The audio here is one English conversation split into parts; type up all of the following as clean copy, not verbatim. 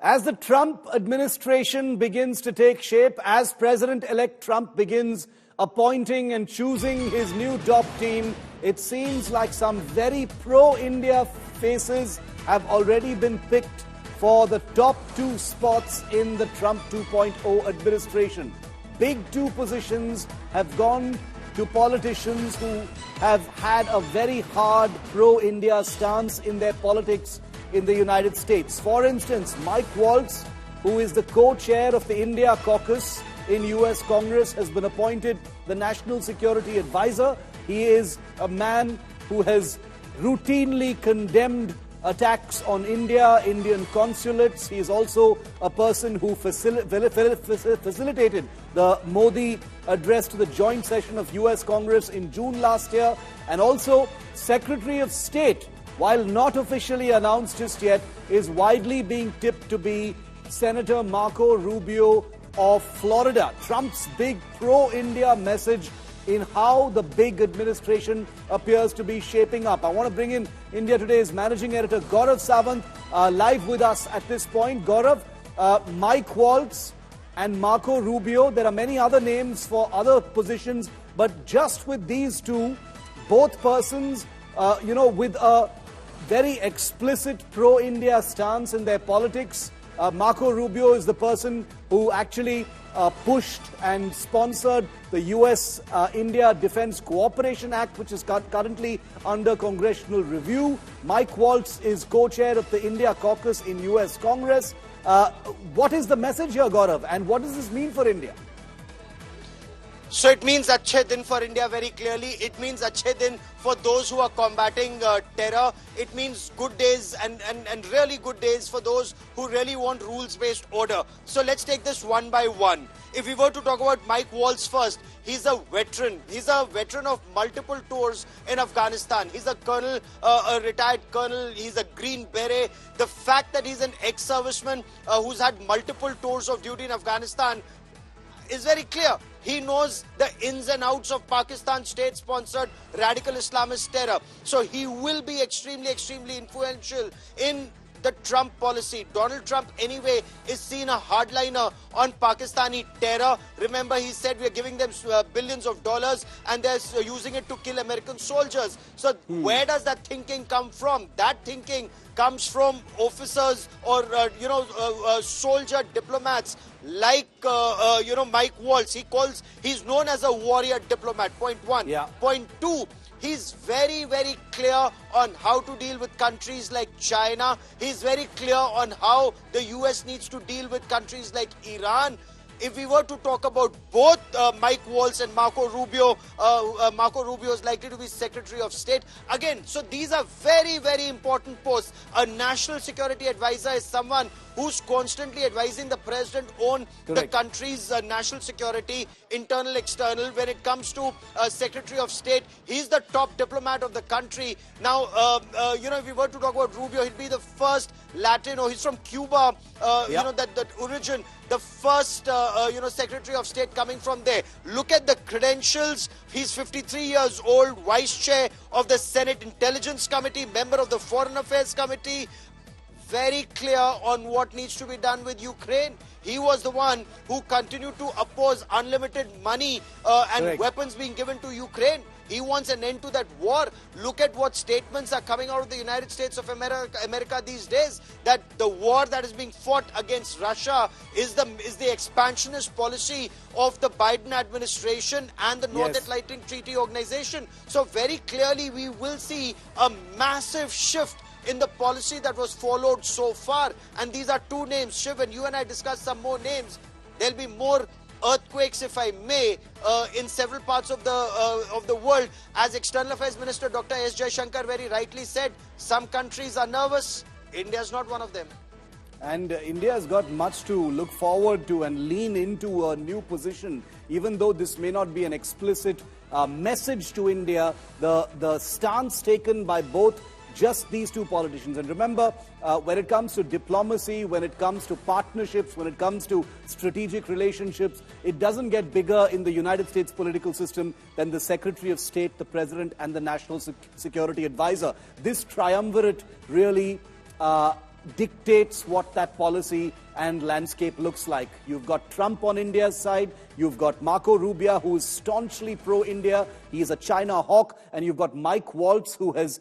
As the Trump administration begins to take shape, as President-elect Trump begins appointing and choosing his new top team, it seems like some very pro-India faces have already been picked for the top two spots in the Trump 2.0 administration. Big two positions have gone to politicians who have had a very hard pro-India stance in their politics in the United States. For instance, Mike Waltz, who is the co-chair of the India caucus in US Congress, has been appointed the National Security Advisor. He is a man who has routinely condemned attacks on India, Indian consulates. He is also a person who facilitated the Modi address to the joint session of US Congress in June last year, and also Secretary of State, while not officially announced just yet, is widely being tipped to be Senator Marco Rubio of Florida. Trump's big pro-India message in how the big administration appears to be shaping up. I want to bring in India Today's managing editor Gaurav Sawant live with us at this point. Gaurav, Mike Waltz and Marco Rubio, there are many other names for other positions, but just with these two, both persons, with a very explicit pro-India stance in their politics. Marco Rubio is the person who actually pushed and sponsored the US-India Defense Cooperation Act, which is currently under congressional review. Mike Waltz is co-chair of the India caucus in US Congress. What is the message here, Gaurav, and what does this mean for India? So it means Achhe Din for India very clearly. It means Achhe Din for those who are combating terror. It means good days and really good days for those who really want rules-based order. So let's take this one by one. If we were to talk about Mike Waltz first, he's a veteran. He's a veteran of multiple tours in Afghanistan. He's a colonel, a retired colonel. He's a Green Beret. The fact that he's an ex-serviceman who's had multiple tours of duty in Afghanistan is very clear. He knows the ins and outs of Pakistan state-sponsored radical Islamist terror. So he will be extremely, extremely influential in the Trump policy. Donald Trump, anyway, is seen a hardliner on Pakistani terror. Remember, he said we are giving them billions of dollars and they're using it to kill American soldiers. So where does that thinking come from? That thinking comes from officers or, soldier diplomats like, Mike Waltz. He's known as a warrior diplomat, point one. Yeah. Point two, he's very, very clear on how to deal with countries like China. He's very clear on how the US needs to deal with countries like Iran. If we were to talk about both Mike Waltz and Marco Rubio, Marco Rubio is likely to be Secretary of State. Again, so these are very, very important posts. A national security advisor is someone who's constantly advising the president on the country's national security, internal, external. When it comes to Secretary of State, he's the top diplomat of the country. Now, if we were to talk about Rubio, he'd be the first Latino. He's from Cuba, that origin. The first, Secretary of State coming from there. Look at the credentials. He's 53 years old, Vice Chair of the Senate Intelligence Committee, member of the Foreign Affairs Committee. Very clear on what needs to be done with Ukraine. He was the one who continued to oppose unlimited money and weapons being given to Ukraine. He wants an end to that war. Look at what statements are coming out of the United States of America these days, that the war that is being fought against Russia is the expansionist policy of the Biden administration and the North Atlantic Treaty Organization. So very clearly we will see a massive shift in the policy that was followed so far. And these are two names. Shiv, and you and I discussed some more names. There'll be more earthquakes, if I may, in several parts of the world. As External Affairs Minister Dr. S. Jaishankar very rightly said, some countries are nervous. India is not one of them. And India has got much to look forward to and lean into a new position. Even though this may not be an explicit message to India, the stance taken by both just these two politicians. And remember, when it comes to diplomacy, when it comes to partnerships, when it comes to strategic relationships, it doesn't get bigger in the United States political system than the Secretary of State, the President, and the National Security Advisor. This triumvirate really dictates what that policy and landscape looks like. You've got Trump on India's side, you've got Marco Rubio, who is staunchly pro-India, he is a China hawk, and you've got Mike Waltz, who has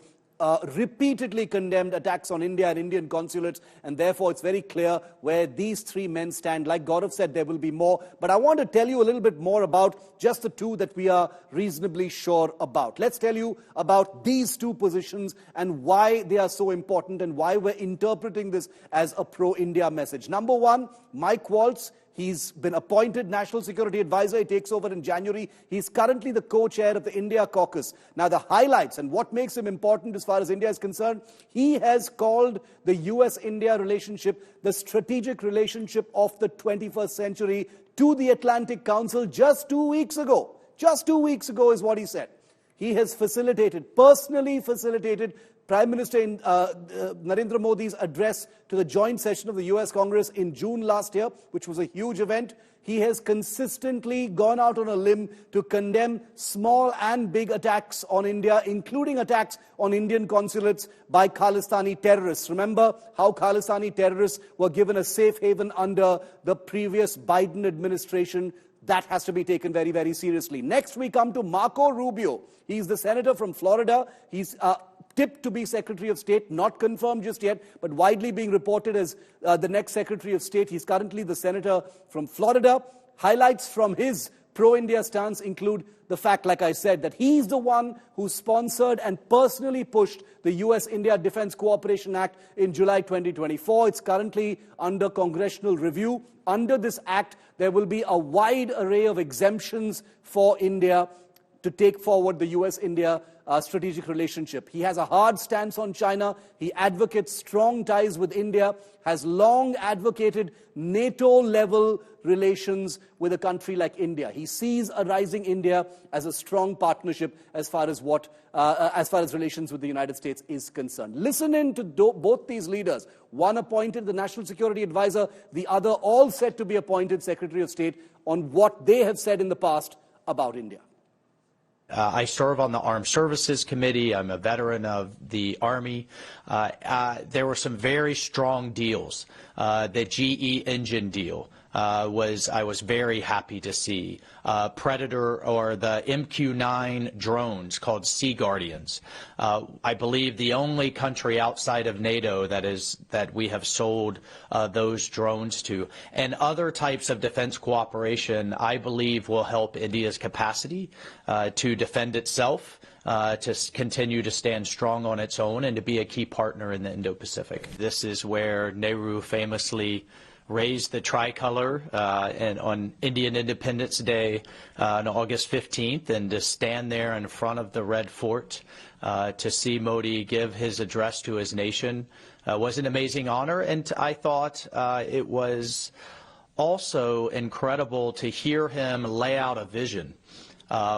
repeatedly condemned attacks on India and Indian consulates, and therefore it's very clear where these three men stand. Like Gaurav said, there will be more, but I want to tell you a little bit more about just the two that we are reasonably sure about. Let's tell you about these two positions and why they are so important and why we're interpreting this as a pro-India message. Number one, Mike Waltz. He's been appointed National Security Advisor. He takes over in January. He's currently the co-chair of the India caucus. Now, the highlights and what makes him important as far as India is concerned, he has called the US-India relationship the strategic relationship of the 21st century to the Atlantic Council just 2 weeks ago. Just 2 weeks ago is what he said. He has personally facilitated Prime Minister Narendra Modi's address to the joint session of the US Congress in June last year, which was a huge event. He has consistently gone out on a limb to condemn small and big attacks on India, including attacks on Indian consulates by Khalistani terrorists. Remember how Khalistani terrorists were given a safe haven under the previous Biden administration. That has to be taken very, very seriously. Next, we come to Marco Rubio. He's the senator from Florida. He's tipped to be Secretary of State, not confirmed just yet, but widely being reported as the next Secretary of State. He's currently the senator from Florida. Highlights from his pro-India stance include the fact, like I said, that he's the one who sponsored and personally pushed the US-India Defense Cooperation Act in July 2024. It's currently under congressional review. Under this act, there will be a wide array of exemptions for India to take forward the US-India strategic relationship. He has a hard stance on China. He advocates strong ties with India, has long advocated NATO-level relations with a country like India. He sees a rising India as a strong partnership as far as relations with the United States is concerned. Listen in to both these leaders. One appointed the National Security Advisor, the other all set to be appointed Secretary of State, on what they have said in the past about India. I serve on the Armed Services Committee. I'm a veteran of the Army. There were some very strong deals. The GE engine deal I was very happy to see. Predator, or the MQ-9 drones called Sea Guardians. I believe the only country outside of NATO that we have sold those drones to. And other types of defense cooperation, I believe, will help India's capacity to defend itself, to continue to stand strong on its own, and to be a key partner in the Indo-Pacific. This is where Nehru famously raised the tricolor and on Indian Independence Day on August 15th, and to stand there in front of the Red Fort to see Modi give his address to his nation was an amazing honor. And I thought it was also incredible to hear him lay out a vision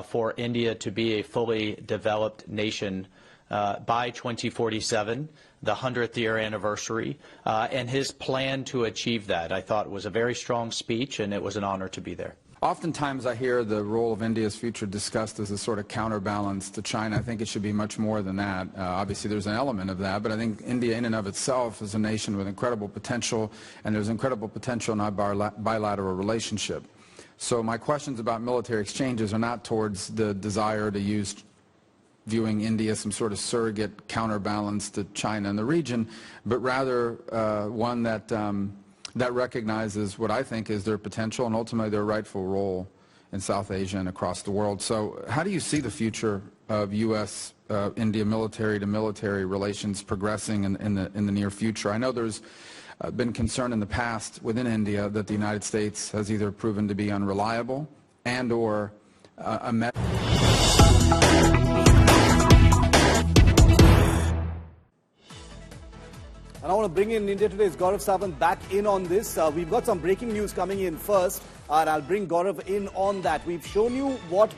for India to be a fully developed nation by 2047, the 100th year anniversary, and his plan to achieve that. I thought it was a very strong speech, and it was an honor to be there. Oftentimes I hear the role of India's future discussed as a sort of counterbalance to China. I think it should be much more than that. Obviously there's an element of that, but I think India in and of itself is a nation with incredible potential, and there's incredible potential in our bilateral relationship. So my questions about military exchanges are not towards the desire to use viewing India as some sort of surrogate counterbalance to China in the region, but rather one that recognizes what I think is their potential and ultimately their rightful role in South Asia and across the world. So how do you see the future of U.S.-India military-to-military relations progressing in the near future? I know there's been concern in the past within India that the United States has either proven to be unreliable and or And I want to bring in India Today's Gaurav Sawant back in on this. We've got some breaking news coming in first, and I'll bring Gaurav in on that. We've shown you what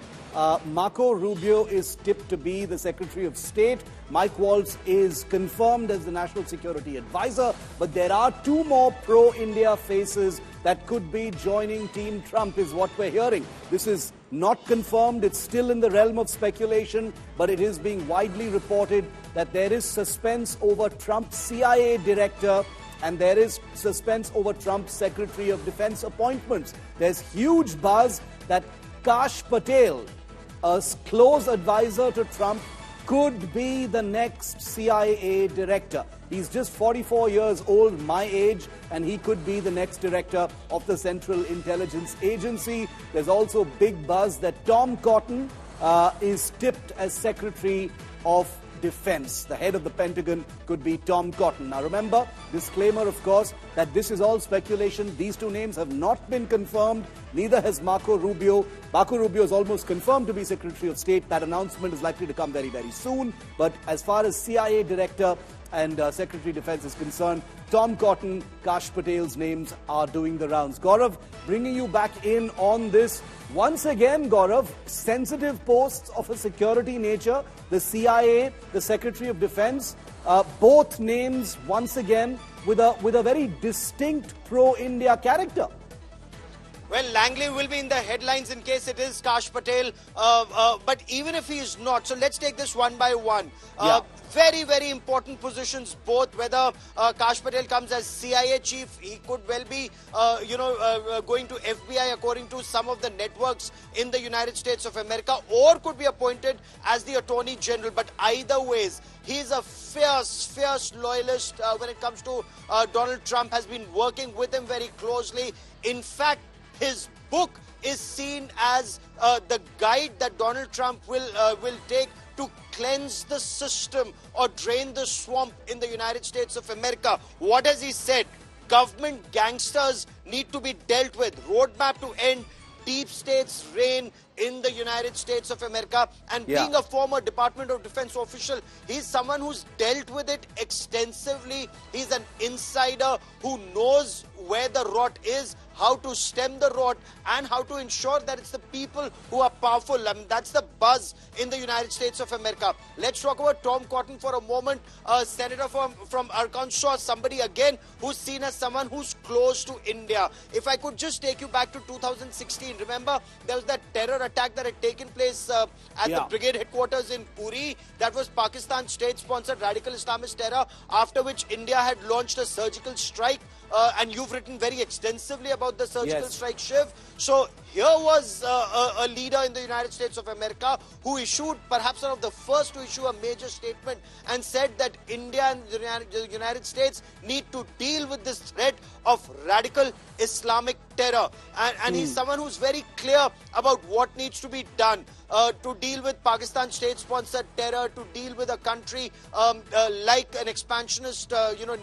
Marco Rubio is tipped to be the Secretary of State. Mike Waltz is confirmed as the National Security Advisor, but there are two more pro-India faces that could be joining Team Trump, is what we're hearing. This is not confirmed. It's still in the realm of speculation, but it is being widely reported that there is suspense over Trump's CIA director and there is suspense over Trump's Secretary of Defense appointments. There's huge buzz that Kash Patel, a close advisor to Trump, could be the next CIA director. He's just 44 years old, my age, and he could be the next director of the Central Intelligence Agency. There's also big buzz that Tom Cotton is tipped as Secretary of Defense. The head of the Pentagon could be Tom Cotton. Now remember, disclaimer of course, that this is all speculation. These two names have not been confirmed. Neither has Marco Rubio. Marco Rubio is almost confirmed to be Secretary of State. That announcement is likely to come very, very soon. But as far as CIA Director and Secretary of Defense is concerned, Tom Cotton, Kash Patel's names are doing the rounds. Gaurav, bringing you back in on this. Once again, Gaurav, sensitive posts of a security nature, the CIA, the Secretary of Defense, both names once again with a very distinct pro-India character. Well, Langley will be in the headlines in case it is Kash Patel. But even if he is not, so let's take this one by one. Very, very important positions both. Whether Kash Patel comes as CIA chief, he could well be, going to FBI according to some of the networks in the United States of America, or could be appointed as the Attorney General. But either ways, he's a fierce loyalist when it comes to Donald Trump, has been working with him very closely. In fact, his book is seen as the guide that Donald Trump will take to cleanse the system or drain the swamp in the United States of America. What has he said? Government gangsters need to be dealt with. Roadmap to end deep state's reign in the United States of America. And being a former Department of Defense official, he's someone who's dealt with it extensively. He's an insider who knows where the rot is, how to stem the rot, and how to ensure that it's the people who are powerful. I mean, that's the buzz in the United States of America. Let's talk about Tom Cotton for a moment. Senator from Arkansas, somebody again who's seen as someone who's close to India. If I could just take you back to 2016, remember there was that terror attack that had taken place at the brigade headquarters in Puri. That was Pakistan state-sponsored radical Islamist terror, after which India had launched a surgical strike. And you've written very extensively about the surgical strike, Shiv. So here was a leader in the United States of America who issued, perhaps one of the first to issue, a major statement and said that India and the United States need to deal with this threat of radical Islamic terror. And he's someone who's very clear about what needs to be done to deal with Pakistan state-sponsored terror, to deal with a country like an expansionist,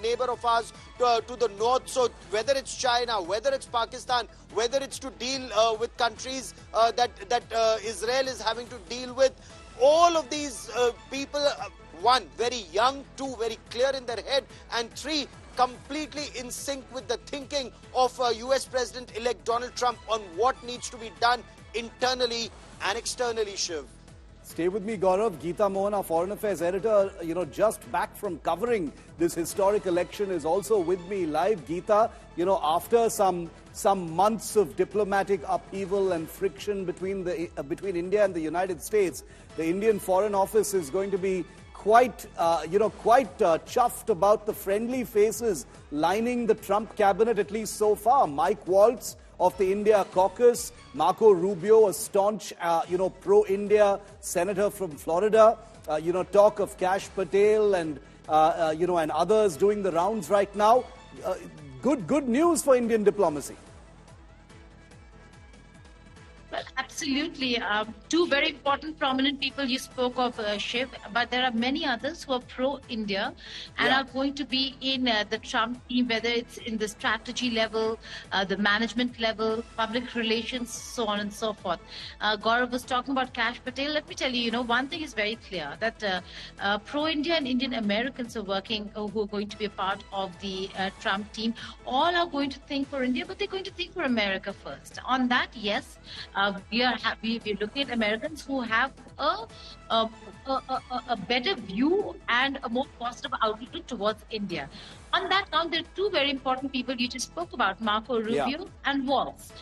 neighbor of ours to the north. So whether it's China, whether it's Pakistan, whether it's to deal with countries that Israel is having to deal with, all of these people, one, very young, two, very clear in their head, and three, completely in sync with the thinking of US President-elect Donald Trump on what needs to be done internally and externally, Shiv. Stay with me, Gaurav. Geeta Mohan, our Foreign Affairs editor, just back from covering this historic election, is also with me live. Geeta, after some months of diplomatic upheaval and friction between India and the United States, the Indian Foreign Office is going to be quite chuffed about the friendly faces lining the Trump cabinet, at least so far. Mike Waltz of the India caucus, Marco Rubio, a staunch, pro-India senator from Florida, talk of Kash Patel and others doing the rounds right now. Good news for Indian diplomacy. Well, absolutely. Two very important, prominent people you spoke of, Shiv, but there are many others who are pro-India and are going to be in the Trump team, whether it's in the strategy level, the management level, public relations, so on and so forth. Gaurav was talking about Kash Patel. Let me tell you, one thing is very clear, that pro-India and Indian Americans are working, who are going to be a part of the Trump team. All are going to think for India, but they're going to think for America first. On that, yes, we're looking at Americans who have a better view and a more positive outlook towards India. On that count, there are two very important people you just spoke about, Marco Rubio and Waltz.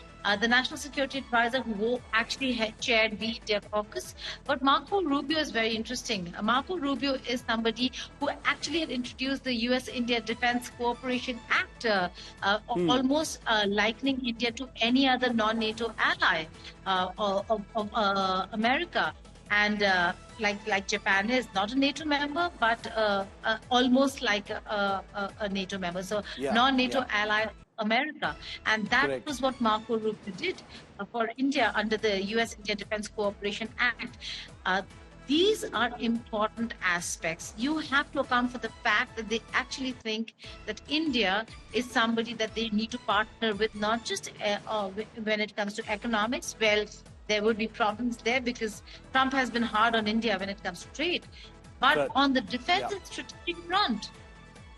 the National Security Advisor who actually had chaired the India caucus. But Marco Rubio is very interesting. Marco Rubio is somebody who actually had introduced the US-India Defense Cooperation Act, almost likening India to any other non-NATO ally of America. And like Japan is not a NATO member, but almost like a NATO member. So non-NATO ally America. And that was what Marco Rubio did for India under the US-India Defense Cooperation Act. These are important aspects. You have to account for the fact that they actually think that India is somebody that they need to partner with, not just when it comes to economics. Well, there would be problems there because Trump has been hard on India when it comes to trade. But on the defense and strategic front,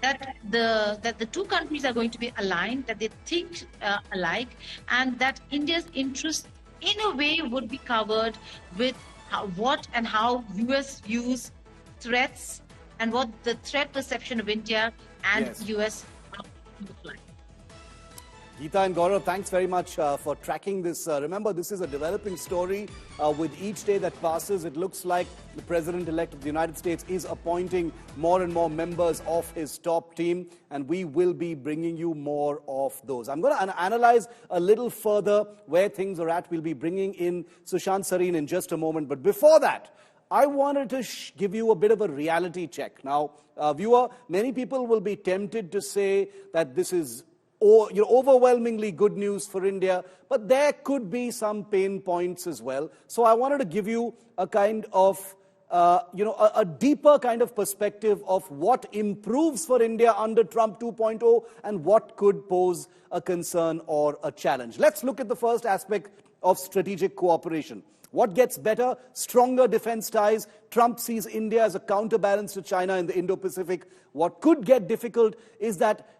that the two countries are going to be aligned, that they think alike, and that India's interests in a way would be covered with what and how US views threats and what the threat perception of India and US look like. Geeta and Gaurav, thanks very much for tracking this. Remember, this is a developing story. With each day that passes, it looks like the President-elect of the United States is appointing more and more members of his top team, and we will be bringing you more of those. I'm going to analyze a little further where things are at. We'll be bringing in Sushant Sareen in just a moment. But before that, I wanted to give you a bit of a reality check. Now, viewer, many people will be tempted to say that this is overwhelmingly good news for India, but there could be some pain points as well. So I wanted to give you a kind of, a deeper kind of perspective of what improves for India under Trump 2.0 and what could pose a concern or a challenge. Let's look at the first aspect of strategic cooperation. What gets better? Stronger defense ties. Trump sees India as a counterbalance to China in the Indo-Pacific. What could get difficult is that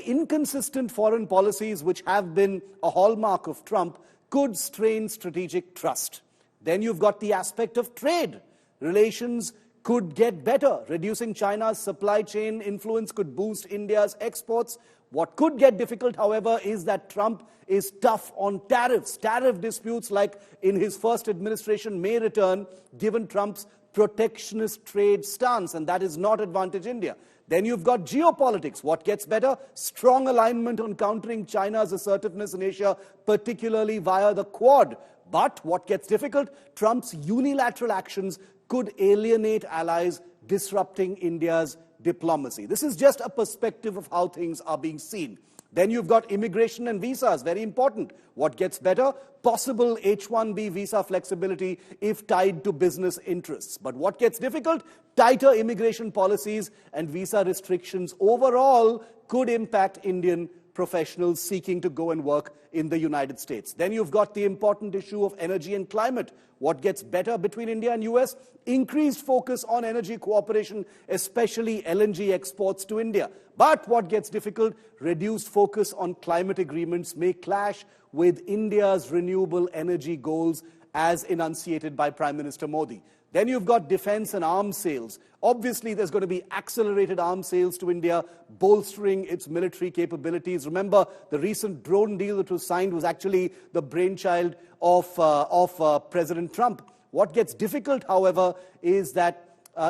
inconsistent foreign policies, which have been a hallmark of Trump, could strain strategic trust. Then you've got the aspect of trade. Relations could get better. Reducing China's supply chain influence could boost India's exports. What could get difficult, however, is that Trump is tough on tariffs. Tariff disputes, like in his first administration, may return given Trump's protectionist trade stance, and that is not advantage India. Then you've got geopolitics. What gets better? Strong alignment on countering China's assertiveness in Asia, particularly via the Quad. But what gets difficult? Trump's unilateral actions could alienate allies, disrupting India's diplomacy. This is just a perspective of how things are being seen. Then you've got immigration and visas, very important. What gets better? Possible H-1B visa flexibility if tied to business interests. But what gets difficult? Tighter immigration policies and visa restrictions overall could impact Indian professionals seeking to go and work in the United States. Then you've got the important issue of energy and climate. What gets better between India and US? Increased focus on energy cooperation, especially LNG exports to India. But what gets difficult? Reduced focus on climate agreements may clash with India's renewable energy goals as enunciated by Prime Minister Modi. Then you've got defense and arms sales. Obviously, there's going to be accelerated arms sales to India, bolstering its military capabilities. Remember, the recent drone deal that was signed was actually the brainchild of President Trump. What gets difficult, however, is that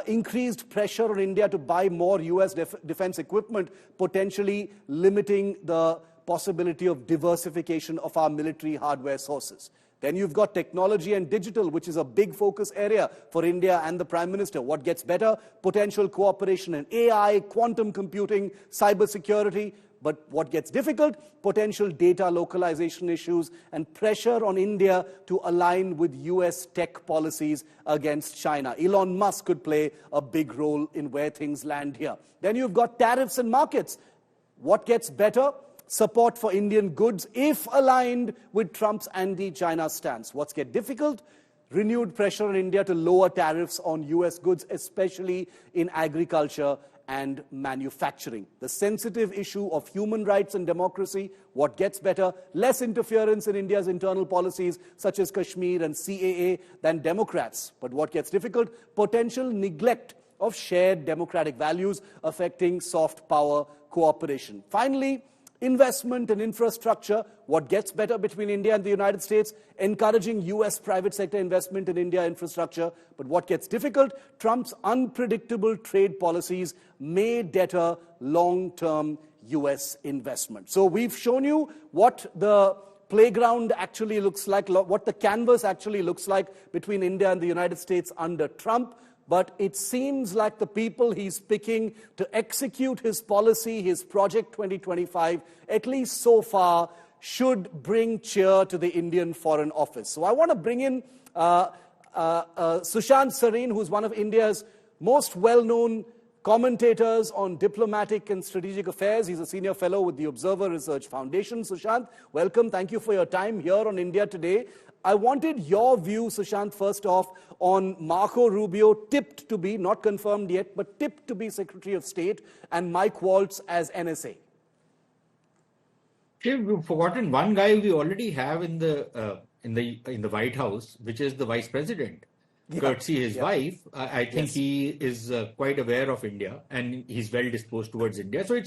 increased pressure on India to buy more US defense equipment, potentially limiting the possibility of diversification of our military hardware sources. Then you've got technology and digital, which is a big focus area for India and the Prime Minister. What gets better? Potential cooperation in AI, quantum computing, cybersecurity. But what gets difficult? Potential data localization issues and pressure on India to align with US tech policies against China. Elon Musk could play a big role in where things land here. Then you've got tariffs and markets. What gets better? Support for Indian goods if aligned with Trump's anti-China stance. What's get difficult? Renewed pressure on India to lower tariffs on US goods, especially in agriculture and manufacturing. The sensitive issue of human rights and democracy. What gets better? Less interference in India's internal policies, such as Kashmir and CAA, than Democrats. But what gets difficult? Potential neglect of shared democratic values affecting soft power cooperation. Finally, investment and infrastructure, what gets better between India and the United States, encouraging US private sector investment in India infrastructure. But what gets difficult, Trump's unpredictable trade policies may deter long-term US investment. So we've shown you what the playground actually looks like, what the canvas actually looks like between India and the United States under Trump. But it seems like the people he's picking to execute his policy, his Project 2025, at least so far, should bring cheer to the Indian Foreign Office. So I want to bring in Sushant Sareen, who's one of India's most well-known commentators on diplomatic and strategic affairs. He's a senior fellow with the Observer Research Foundation. Sushant, welcome. Thank you for your time here on India Today. I wanted your view, Sushant, first off, on Marco Rubio, tipped to be, not confirmed yet, but tipped to be Secretary of State, and Mike Waltz as NSA. Shiv, you've forgotten one guy we already have in the White House, which is the Vice President. Courtesy his wife, I think he is quite aware of India and he's well disposed towards India. So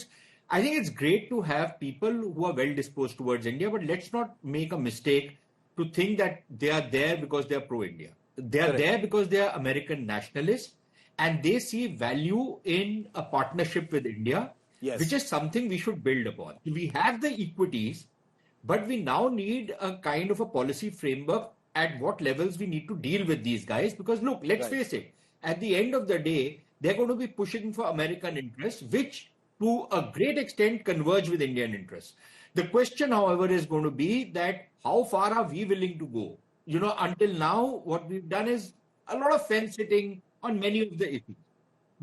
I think it's great to have people who are well disposed towards India, but let's not make a mistake to think that they are there because they are pro-India. They are there because they are American nationalists and they see value in a partnership with India, which is something we should build upon. We have the equities, but we now need a kind of a policy framework at what levels we need to deal with these guys. Because look, let's face it, at the end of the day, they're going to be pushing for American interests, which to a great extent converge with Indian interests. The question, however, is going to be that how far are we willing to go? You know, until now, what we've done is a lot of fence sitting on many of the issues.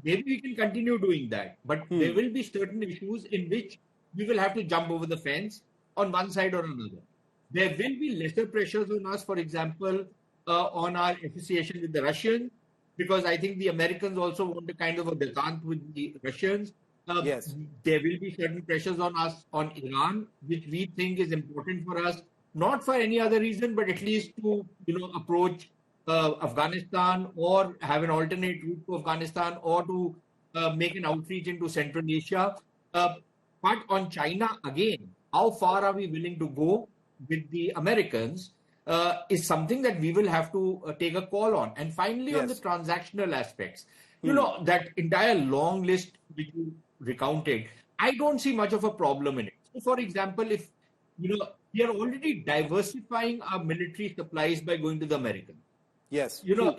Maybe we can continue doing that, but there will be certain issues in which we will have to jump over the fence on one side or another. There will be lesser pressures on us, for example, on our association with the Russians, because I think the Americans also want a kind of a détente with the Russians. There will be certain pressures on us on Iran, which we think is important for us, not for any other reason, but at least to approach Afghanistan or have an alternate route to Afghanistan or to make an outreach into Central Asia. But on China, again, how far are we willing to go with the Americans is something that we will have to take a call on. And finally, on the transactional aspects, you know, that entire long list which you recounted, I don't see much of a problem in it. So, for example, if, you know, we are already diversifying our military supplies by going to the Americans. You know,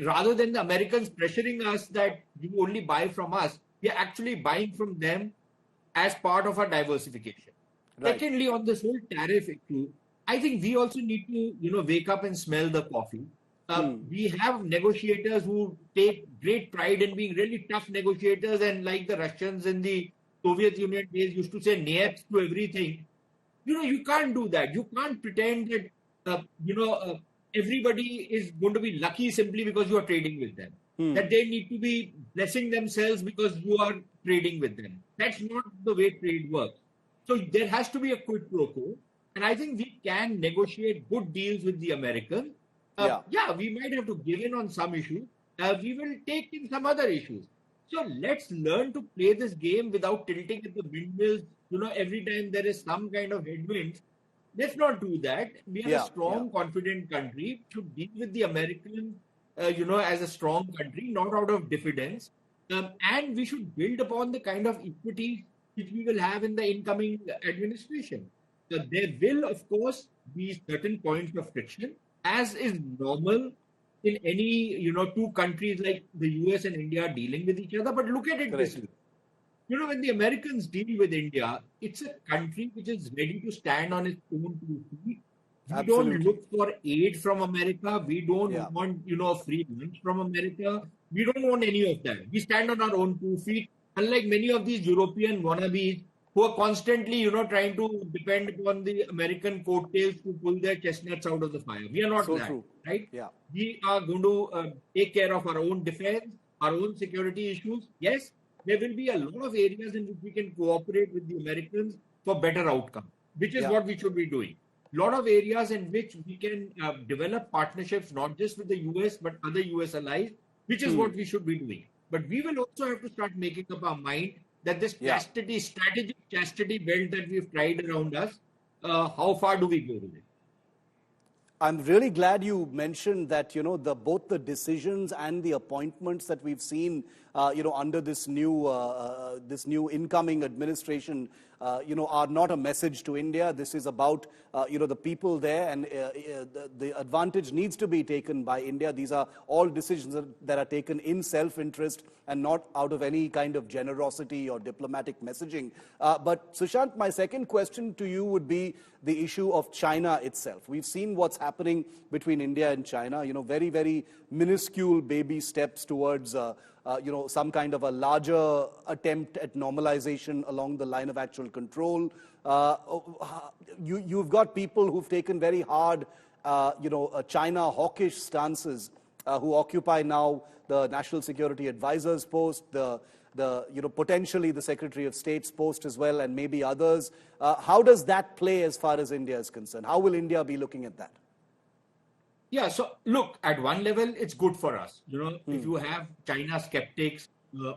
rather than the Americans pressuring us that you only buy from us, we are actually buying from them as part of our diversification. Secondly, on this whole tariff issue, I think we also need to, you know, wake up and smell the coffee. We have negotiators who take great pride in being really tough negotiators, and like the Russians in the Soviet Union days used to say naps to everything. You know, you can't do that. You can't pretend that, everybody is going to be lucky simply because you are trading with them. That they need to be blessing themselves because you are trading with them. That's not the way trade works. So there has to be a quid pro quo. And I think we can negotiate good deals with the Americans. We might have to give in on some issues. We will take in some other issues. So let's learn to play this game without tilting at the windmills. You know, every time there is some kind of headwinds, let's not do that. We are a strong, confident country. We should deal with the Americans, as a strong country, not out of diffidence. And we should build upon the kind of equity which we will have in the incoming administration. There will, of course, be certain points of friction, as is normal in any, two countries like the US and India dealing with each other. But look at it this way. You know, when the Americans deal with India, it's a country which is ready to stand on its own 2 feet. We don't look for aid from America. We don't want, a free lunch from America. We don't want any of that. We stand on our own 2 feet. Unlike many of these European wannabes who are constantly, trying to depend upon the American coattails to pull their chestnuts out of the fire. We are not right? We are going to take care of our own defense, our own security issues. Yes, there will be a lot of areas in which we can cooperate with the Americans for better outcomes, which is what we should be doing. A lot of areas in which we can develop partnerships, not just with the US, but other US allies, which is what we should be doing. But we will also have to start making up our mind that this strategic chastity belt that we've tried around us, how far do we go with it? I'm really glad you mentioned that, both the decisions and the appointments that we've seen, under this new incoming administration, are not a message to India. This is about, the people there, and the advantage needs to be taken by India. These are all decisions that are taken in self-interest and not out of any kind of generosity or diplomatic messaging. But Sushant, my second question to you would be the issue of China itself. We've seen what's happening between India and China, very, very minuscule baby steps towards some kind of a larger attempt at normalization along the line of actual control. You've got people who've taken very hard, China hawkish stances, who occupy now the National Security Advisor's post, potentially the Secretary of State's post as well, and maybe others. How does that play as far as India is concerned? How will India be looking at that? Yeah, so look, at one level, it's good for us. If you have China skeptics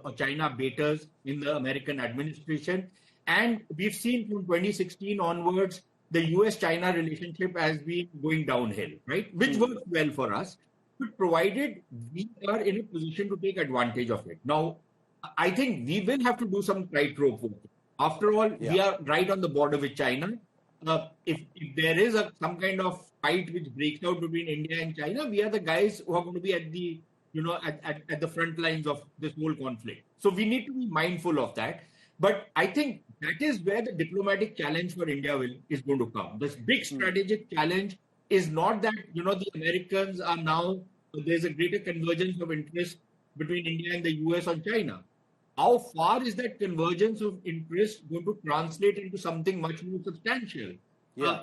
or China baiters in the American administration, and we've seen from 2016 onwards, the US-China relationship has been going downhill, right? Which works well for us, but provided we are in a position to take advantage of it. Now, I think we will have to do some tightrope work. After all, we are right on the border with China. If there is some kind of fight which breaks out between India and China, we are the guys who are going to be at the at the front lines of this whole conflict. So we need to be mindful of that. But I think that is where the diplomatic challenge for India is going to come. This big strategic challenge is not that the Americans are now, there's a greater convergence of interest between India and the US on China. How far is that convergence of interest going to translate into something much more substantial?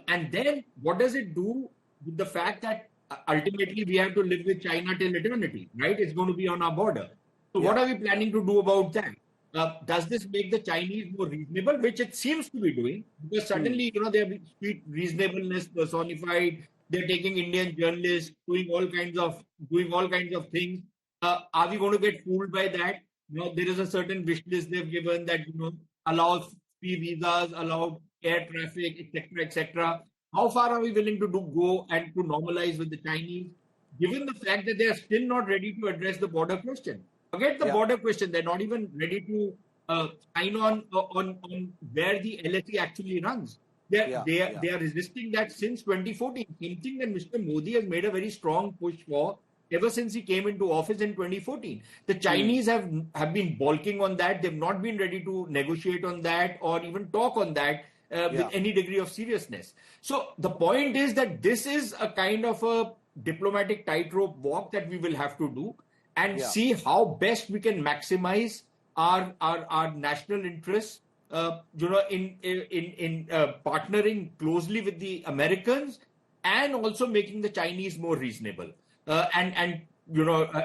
And then what does it do with the fact that ultimately we have to live with China till eternity, right? It's going to be on our border. So what are we planning to do about that? Does this make the Chinese more reasonable, which it seems to be doing? Because suddenly, they have street reasonableness personified. They're taking Indian journalists, doing all kinds of things. Are we going to get fooled by that? There is a certain wish list they've given that allows free visas, allow air traffic, etc., etc. How far are we willing to go and to normalize with the Chinese, given the fact that they are still not ready to address the border question? Forget the border question; they're not even ready to sign on where the LSE actually runs. They are resisting that since 2014. Something that Mr. Modi has made a very strong push for ever since he came into office in 2014. The Chinese have been balking on that. They've not been ready to negotiate on that or even talk on that with any degree of seriousness. So the point is that this is a kind of a diplomatic tightrope walk that we will have to do and see how best we can maximize our national interests, in partnering closely with the Americans and also making the Chinese more reasonable. And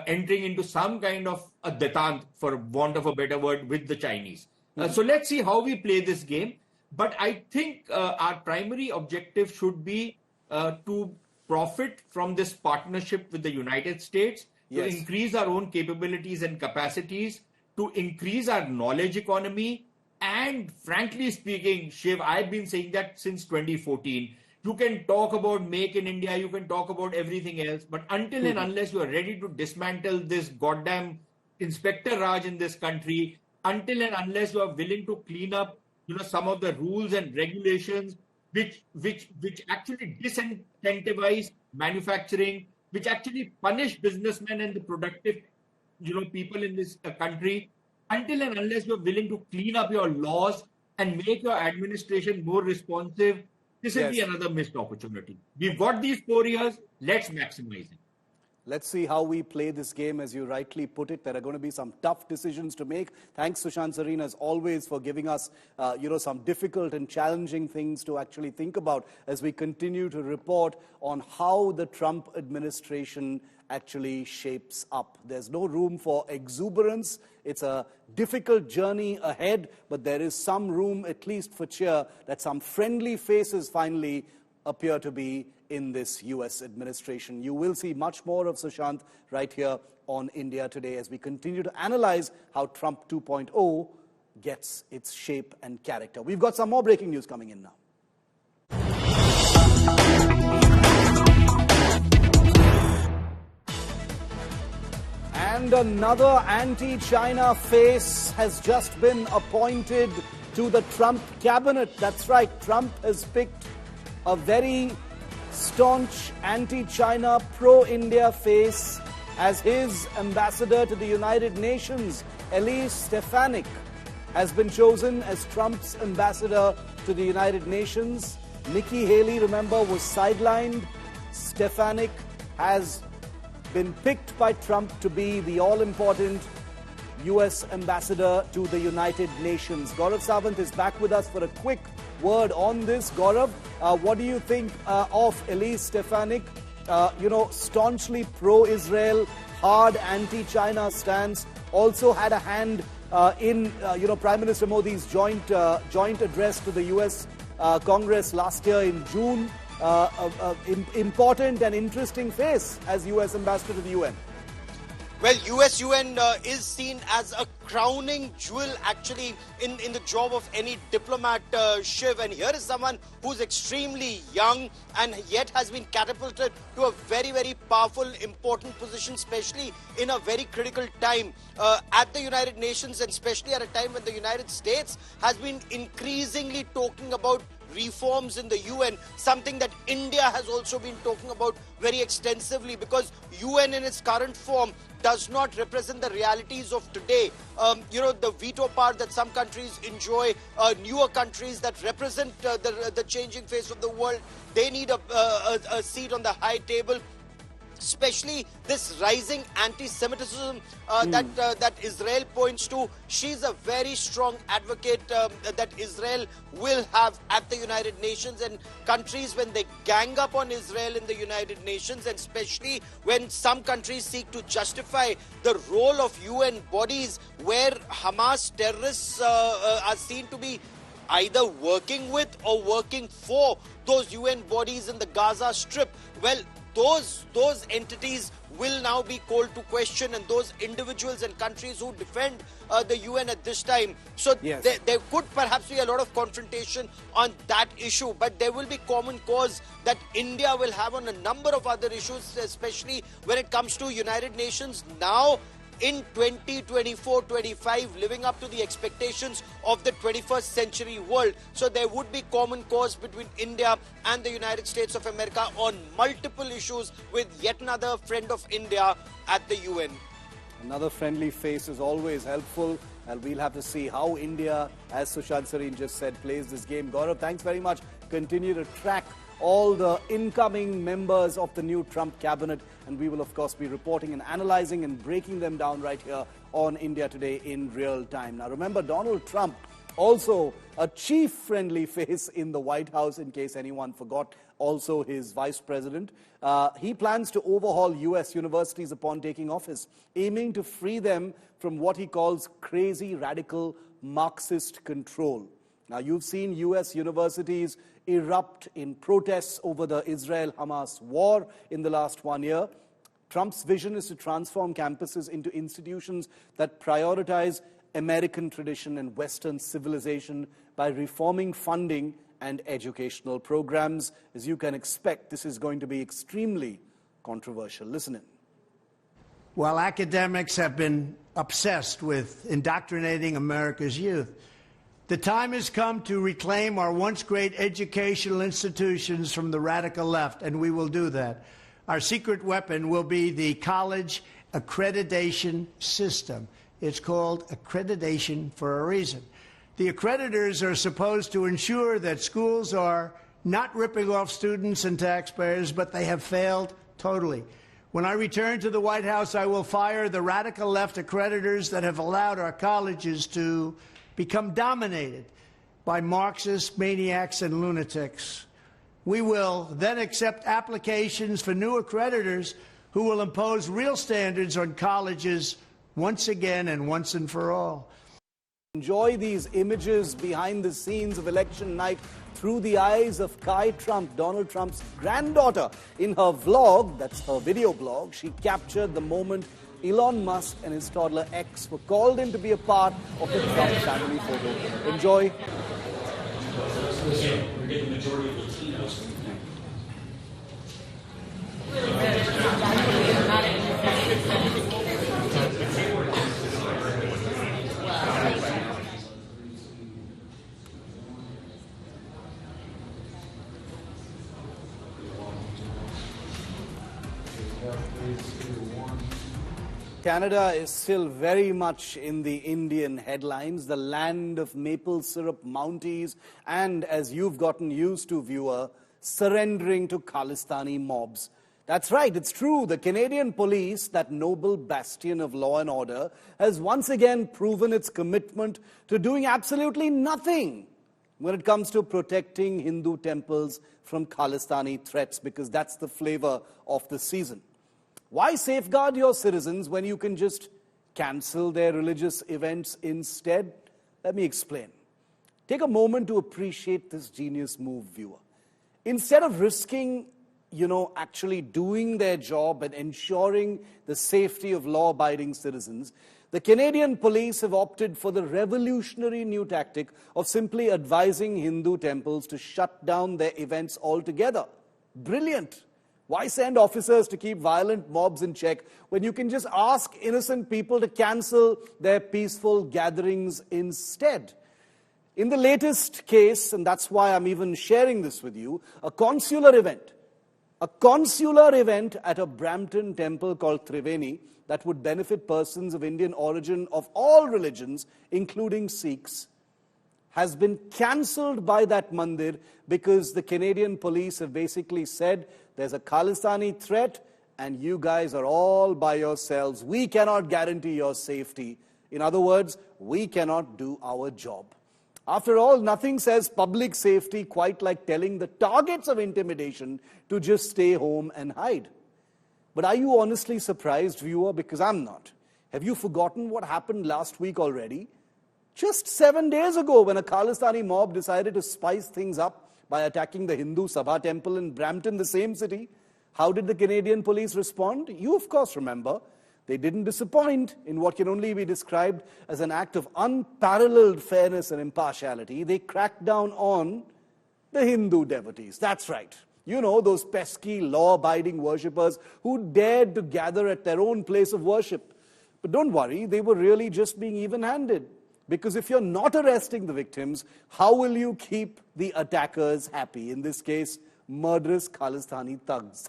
entering into some kind of a détente, for want of a better word, with the Chinese. So let's see how we play this game. But I think our primary objective should be to profit from this partnership with the United States, to increase our own capabilities and capacities, to increase our knowledge economy. And frankly speaking, Shiv, I've been saying that since 2014. You can talk about Make in India, you can talk about everything else, but until and unless you are ready to dismantle this goddamn Inspector Raj in this country, until and unless you are willing to clean up, some of the rules and regulations which actually disincentivize manufacturing, which actually punish businessmen and the productive, people in this country, until and unless you are willing to clean up your laws and make your administration more responsive, this will be another missed opportunity. We've got these 4 years. Let's maximize it. Let's see how we play this game, as you rightly put it. There are going to be some tough decisions to make. Thanks, Sushant Sareen, as always, for giving us, some difficult and challenging things to actually think about as we continue to report on how the Trump administration actually shapes up. There's no room for exuberance. It's a difficult journey ahead, but there is some room, at least for cheer, that some friendly faces finally appear to be in this US administration. You will see much more of Sushant right here on India Today as we continue to analyze how Trump 2.0 gets its shape and character. We've got some more breaking news coming in now. And another anti-China face has just been appointed to the Trump cabinet. That's right, Trump has picked a very staunch anti-China, pro-India face as his ambassador to the United Nations. Elise Stefanik has been chosen as Trump's ambassador to the United Nations. Nikki Haley, remember, was sidelined. Stefanik has been picked by Trump to be the all-important U.S. ambassador to the United Nations. Gaurav Sawant is back with us for a quick word on this. Gaurav, what do you think of Elise Stefanik? Staunchly pro-Israel, hard anti-China stance, also had a hand in Prime Minister Modi's joint address to the U.S. Congress last year in June. Important and interesting face as U.S. ambassador to the UN. Well, US-UN is seen as a crowning jewel actually in the job of any diplomat, Shiv. And here is someone who's extremely young and yet has been catapulted to a very, very powerful, important position, especially in a very critical time at the United Nations, and especially at a time when the United States has been increasingly talking about reforms in the UN, something that India has also been talking about very extensively, because UN in its current form does not represent the realities of today. The veto power that some countries enjoy, newer countries that represent the changing face of the world, they need a seat on the high table. Especially this rising anti-Semitism that Israel points to. She's a very strong advocate that Israel will have at the United Nations, and countries, when they gang up on Israel in the United Nations, and especially when some countries seek to justify the role of UN bodies where Hamas terrorists are seen to be either working with or working for those UN bodies in the Gaza Strip, well, those entities will now be called to question, and those individuals and countries who defend the UN at this time. So yes, there could perhaps be a lot of confrontation on that issue, but there will be common cause that India will have on a number of other issues, especially when it comes to United Nations now in 2024-25, living up to the expectations of the 21st century world. So there would be common cause between India and the United States of America on multiple issues, with yet another friend of India at the UN. Another friendly face is always helpful, and we'll have to see how India, as Sushant Sareen just said, plays this game. Gaurav, thanks very much. Continue to track all the incoming members of the new Trump cabinet, and we will of course be reporting and analyzing and breaking them down right here on India Today in real time. Now remember, Donald Trump, also a chief friendly face in the White House, in case anyone forgot, also his vice president. He plans to overhaul US universities upon taking office, aiming to free them from what he calls crazy radical Marxist control. Now, you've seen US universities erupt in protests over the Israel-Hamas war in the last 1 year. Trump's vision is to transform campuses into institutions that prioritize American tradition and Western civilization by reforming funding and educational programs. As you can expect, this is going to be extremely controversial. Listen in. While academics have been obsessed with indoctrinating America's youth, the time has come to reclaim our once great educational institutions from the radical left, and we will do that. Our secret weapon will be the college accreditation system. It's called accreditation for a reason. The accreditors are supposed to ensure that schools are not ripping off students and taxpayers, but they have failed totally. When I return to the White House, I will fire the radical left accreditors that have allowed our colleges to become dominated by Marxist maniacs and lunatics. We will then accept applications for new accreditors who will impose real standards on colleges once again and once and for all. Enjoy these images behind the scenes of election night through the eyes of Kai Trump, Donald Trump's granddaughter. In her vlog, that's her video blog, she captured the moment Elon Musk and his toddler X were called in to be a part of the Trump family photo. Enjoy. We're getting the majority of Latinos. Canada is still very much in the Indian headlines, the land of maple syrup mounties, and as you've gotten used to, viewer, surrendering to Khalistani mobs. That's right, it's true. The Canadian police, that noble bastion of law and order, has once again proven its commitment to doing absolutely nothing when it comes to protecting Hindu temples from Khalistani threats, because that's the flavor of the season. Why safeguard your citizens when you can just cancel their religious events instead? Let me explain. Take a moment to appreciate this genius move, viewer. Instead of risking, actually doing their job and ensuring the safety of law-abiding citizens, the Canadian police have opted for the revolutionary new tactic of simply advising Hindu temples to shut down their events altogether. Brilliant. Why send officers to keep violent mobs in check when you can just ask innocent people to cancel their peaceful gatherings instead? In the latest case, and that's why I'm even sharing this with you, a consular event at a Brampton temple called Triveni that would benefit persons of Indian origin of all religions, including Sikhs, has been cancelled by that mandir because the Canadian police have basically said there's a Khalistani threat and you guys are all by yourselves. We cannot guarantee your safety. In other words, we cannot do our job. After all, nothing says public safety quite like telling the targets of intimidation to just stay home and hide. But are you honestly surprised, viewer? Because I'm not. Have you forgotten what happened last week already? Just 7 days ago, when a Khalistani mob decided to spice things up by attacking the Hindu Sabha temple in Brampton, the same city, how did the Canadian police respond? You, of course, remember. They didn't disappoint in what can only be described as an act of unparalleled fairness and impartiality. They cracked down on the Hindu devotees. That's right. You know, those pesky, law-abiding worshippers who dared to gather at their own place of worship. But don't worry, they were really just being even-handed. Because if you're not arresting the victims, how will you keep the attackers happy? In this case, murderous Khalistani thugs.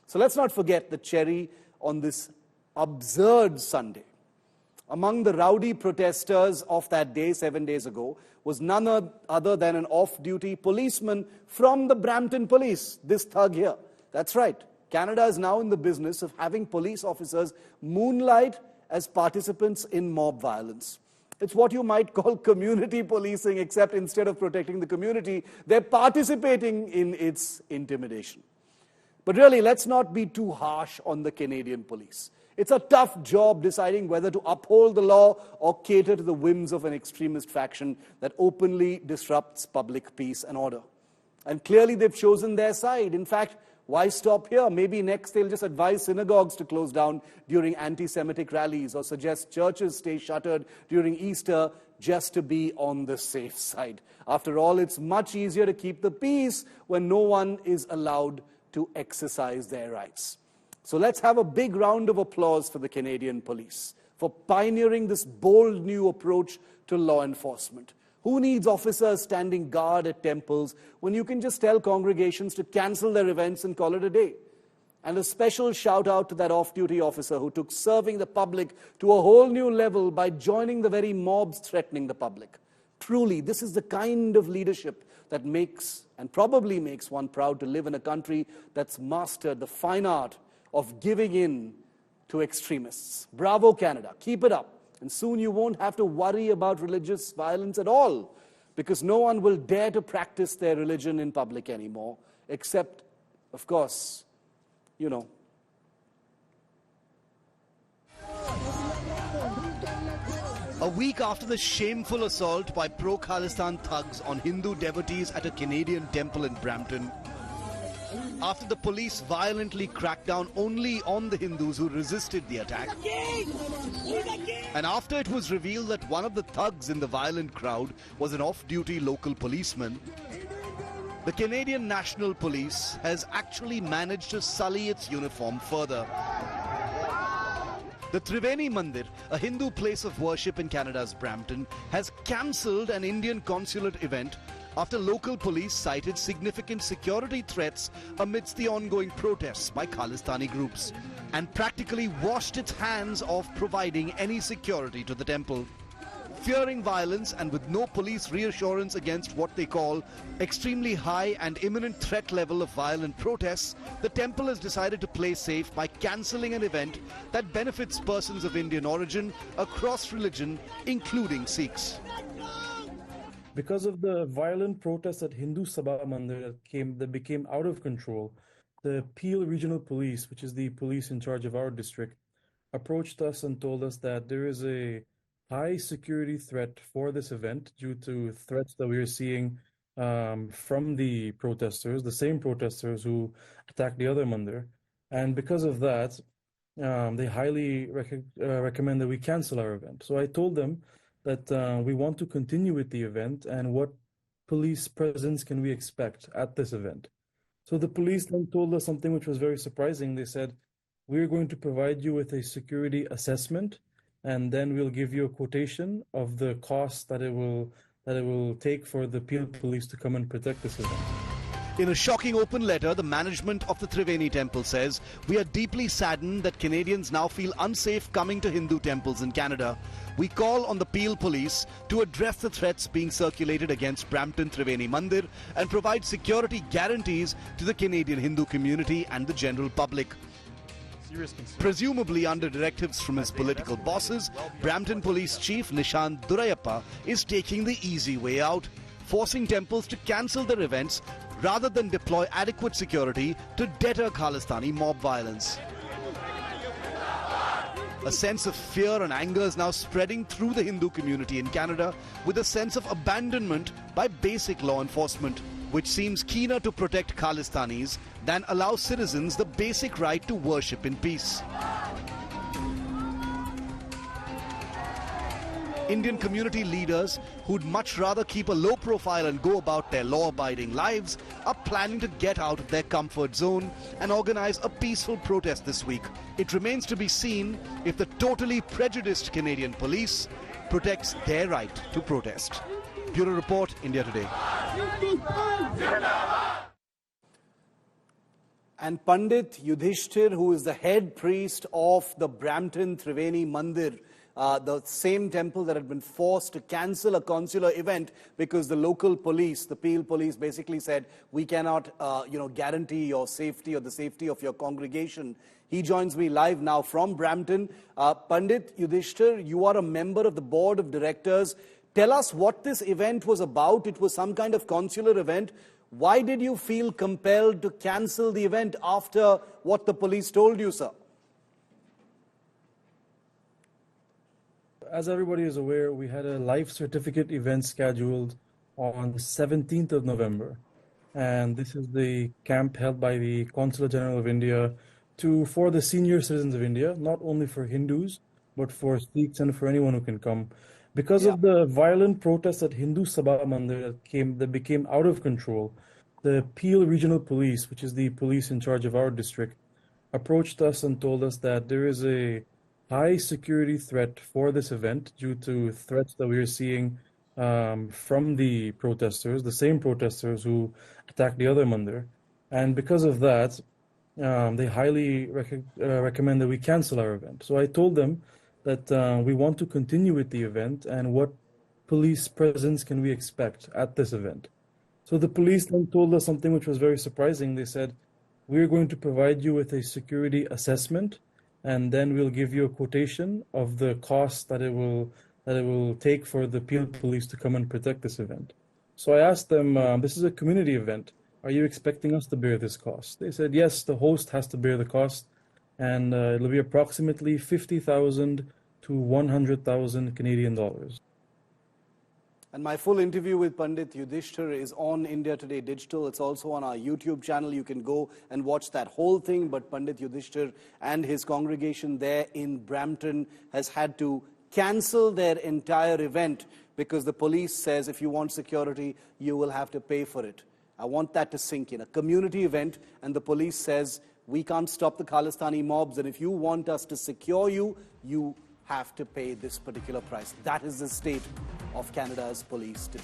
So let's not forget the cherry on this absurd Sunday. Among the rowdy protesters of that day, 7 days ago, was none other than an off-duty policeman from the Brampton police, this thug here. That's right. Canada is now in the business of having police officers moonlight as participants in mob violence. It's what you might call community policing, except instead of protecting the community, they're participating in its intimidation. But really, let's not be too harsh on the Canadian police. It's a tough job deciding whether to uphold the law or cater to the whims of an extremist faction that openly disrupts public peace and order. And clearly they've chosen their side. In fact, why stop here? Maybe next they'll just advise synagogues to close down during anti-Semitic rallies or suggest churches stay shuttered during Easter just to be on the safe side. After all, it's much easier to keep the peace when no one is allowed to exercise their rights. So let's have a big round of applause for the Canadian police for pioneering this bold new approach to law enforcement. Who needs officers standing guard at temples when you can just tell congregations to cancel their events and call it a day? And a special shout out to that off-duty officer who took serving the public to a whole new level by joining the very mobs threatening the public. Truly, this is the kind of leadership that makes and probably makes one proud to live in a country that's mastered the fine art of giving in to extremists. Bravo, Canada. Keep it up. And soon you won't have to worry about religious violence at all, because no one will dare to practice their religion in public anymore, except, of course, you know. A week after the shameful assault by pro-Khalistan thugs on Hindu devotees at a Canadian temple in Brampton, after the police violently cracked down only on the Hindus who resisted the attack. And after it was revealed that one of the thugs in the violent crowd was an off-duty local policeman, the Canadian National Police has actually managed to sully its uniform further. The Triveni Mandir, a Hindu place of worship in Canada's Brampton, has cancelled an Indian consulate event after local police cited significant security threats amidst the ongoing protests by Khalistani groups, and practically washed its hands of providing any security to the temple. Fearing violence and with no police reassurance against what they call extremely high and imminent threat level of violent protests, the temple has decided to play safe by cancelling an event that benefits persons of Indian origin across religion, including Sikhs. Because of the violent protests at Hindu Sabha Mandir that became out of control, the Peel Regional Police, which is the police in charge of our district, approached us and told us that there is a high security threat for this event due to threats that we are seeing from the protesters, the same protesters who attacked the other mandir. And because of that, they highly recommend that we cancel our event. So I told them that we want to continue with the event and what police presence can we expect at this event. So the police then told us something which was very surprising. They said, we're going to provide you with a security assessment, and then we'll give you a quotation of the cost that it will take for the Peel police to come and protect this event. In a shocking open letter, the management of the Triveni temple says, we are deeply saddened that Canadians now feel unsafe coming to Hindu temples in Canada. We call on the Peel police to address the threats being circulated against Brampton Triveni Mandir and provide security guarantees to the Canadian Hindu community and the general public. Presumably under directives from his political bosses, Brampton Police Chief Nishant Durayappa is taking the easy way out, forcing temples to cancel their events rather than deploy adequate security to deter Khalistani mob violence. A sense of fear and anger is now spreading through the Hindu community in Canada, with a sense of abandonment by basic law enforcement, which seems keener to protect Khalistanis than allow citizens the basic right to worship in peace. Indian community leaders who'd much rather keep a low profile and go about their law-abiding lives are planning to get out of their comfort zone and organize a peaceful protest this week. It remains to be seen if the totally prejudiced Canadian police protects their right to protest. Bureau Report, India Today. And Pandit Yudhishthir, who is the head priest of the Brampton Triveni Mandir, the same temple that had been forced to cancel a consular event because the local police, the Peel police, basically said, we cannot, guarantee your safety or the safety of your congregation. He joins me live now from Brampton. Pandit Yudhishthir, you are a member of the board of directors. Tell us what this event was about. It was some kind of consular event. Why did you feel compelled to cancel the event after what the police told you, sir? As everybody is aware, we had a life certificate event scheduled on the 17th of November. And this is the camp held by the Consulate General of India for the senior citizens of India, not only for Hindus, but for Sikhs and for anyone who can come. Because of the violent protests at Hindu Sabha Mandir that became out of control, the Peel Regional Police, which is the police in charge of our district, approached us and told us that there is a high security threat for this event due to threats that we are seeing from the protesters, the same protesters who attacked the other mandir. And because of that, they highly recommend that we cancel our event. So I told them that we want to continue with the event and what police presence can we expect at this event. So the police then told us something which was very surprising. They said, we're going to provide you with a security assessment, and then we'll give you a quotation of the cost that it will take for the Peel police to come and protect this event. So I asked them, this is a community event. Are you expecting us to bear this cost? They said, yes, the host has to bear the cost, and it'll be approximately 50,000 to 100,000 Canadian dollars. And my full interview with Pandit Yudhishthir is on India Today Digital. It's also on our YouTube channel. You can go and watch that whole thing. But Pandit Yudhishthir and his congregation there in Brampton has had to cancel their entire event because the police says if you want security, you will have to pay for it. I want that to sink in. A community event, and the police says we can't stop the Khalistani mobs, and if you want us to secure you, you have to pay this particular price. That is the state of Canada's police today.